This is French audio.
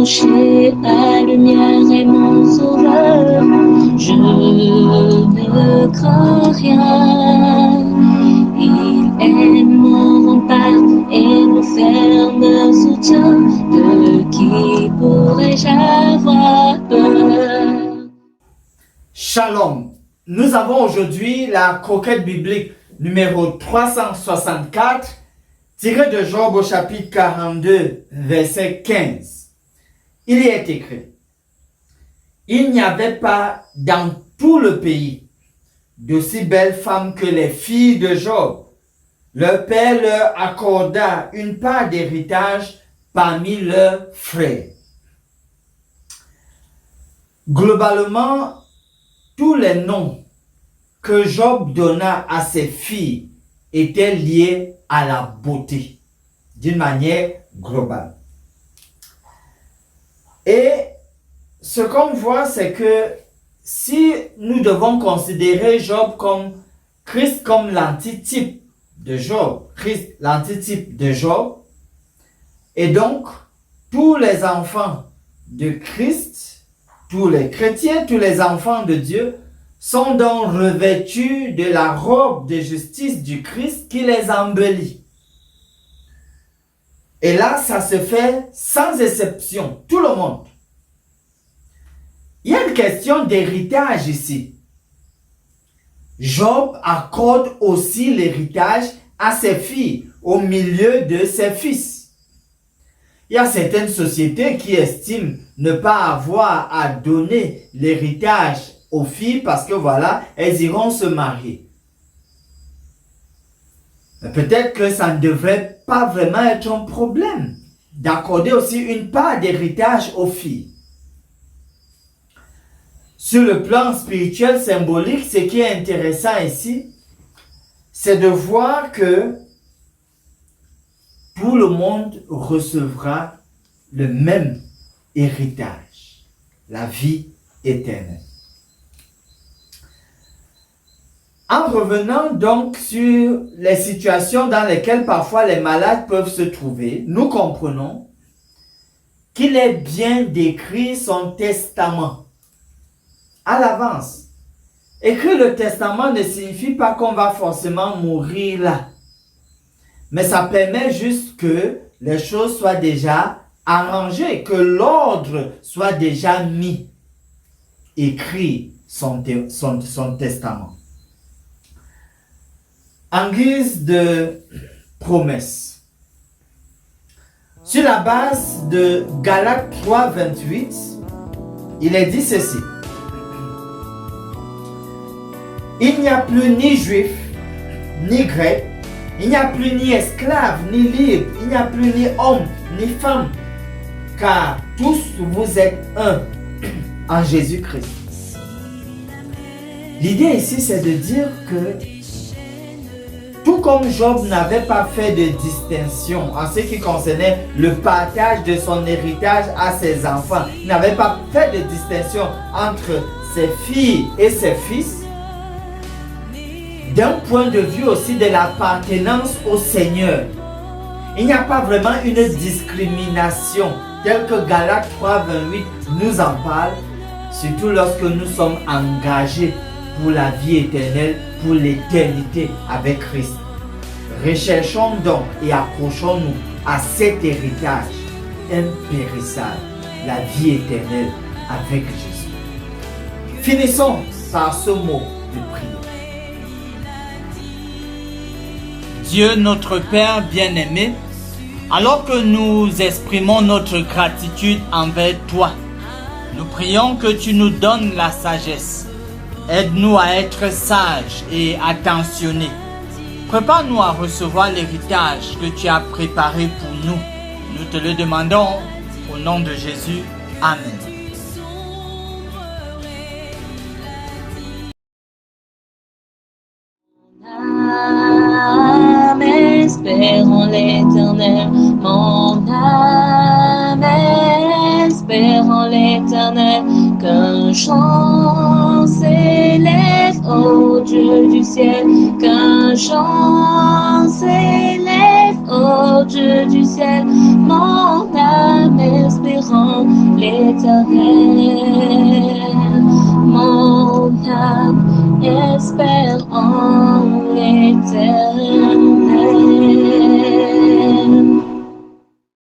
approcher, la lumière est mon sauveur. Je ne crains rien. Il est mon rempart et mon ferme soutien. De qui pourrais-je avoir peur? Shalom. Nous avons aujourd'hui la croquette biblique numéro 364, tirée de Job au chapitre 42, verset 15. Il y est écrit: il n'y avait pas dans tout le pays d'aussi belles femmes que les filles de Job. Leur père leur accorda une part d'héritage parmi leurs frères. Globalement, tous les noms que Job donna à ses filles étaient liés à la beauté, d'une manière globale. Et ce qu'on voit, c'est que si nous devons considérer Job comme Christ comme l'antitype de Job, Christ l'antitype de Job, et donc tous les enfants de Christ, tous les chrétiens, tous les enfants de Dieu sont donc revêtus de la robe de justice du Christ qui les embellit. Et là, ça se fait sans exception, tout le monde. Il y a une question d'héritage ici. Job accorde aussi l'héritage à ses filles au milieu de ses fils. Il y a certaines sociétés qui estiment ne pas avoir à donner l'héritage aux filles parce que voilà, elles iront se marier. Mais peut-être que ça ne devrait pas vraiment être un problème d'accorder aussi une part d'héritage aux filles. Sur le plan spirituel symbolique, ce qui est intéressant ici, c'est de voir que tout le monde recevra le même héritage, la vie éternelle. En revenant donc sur les situations dans lesquelles parfois les malades peuvent se trouver, nous comprenons qu'il est bien d'écrire son testament à l'avance. Écrire le testament ne signifie pas qu'on va forcément mourir là. Mais ça permet juste que les choses soient déjà arrangées, que l'ordre soit déjà mis. Écrit son testament. En guise de promesse. Sur la base de Galates 3, 28, il est dit ceci: il n'y a plus ni juif, ni grec, il n'y a plus ni esclave, ni libre, il n'y a plus ni homme, ni femme, car tous vous êtes un en Jésus-Christ. L'idée ici, c'est de dire que tout comme Job n'avait pas fait de distinction en ce qui concernait le partage de son héritage à ses enfants, il n'avait pas fait de distinction entre ses filles et ses fils, d'un point de vue aussi de l'appartenance au Seigneur. Il n'y a pas vraiment une discrimination telle que Galates 3, 28 nous en parle, surtout lorsque nous sommes engagés pour la vie éternelle, pour l'éternité avec Christ. Recherchons donc et accrochons-nous à cet héritage impérissable, la vie éternelle avec Jésus. Finissons par ce mot de prière. Dieu notre Père bien-aimé, alors que nous exprimons notre gratitude envers toi, nous prions que tu nous donnes la sagesse. Aide-nous à être sages et attentionnés. Prépare-nous à recevoir l'héritage que tu as préparé pour nous. Nous te le demandons au nom de Jésus. Amen. Espère en l'Éternel, mon âme espère en l'Éternel, qu'un chant s'élève au Dieu du ciel, qu'un chant s'élève au Dieu du ciel, mon âme espère en l'Éternel. Mon âme espère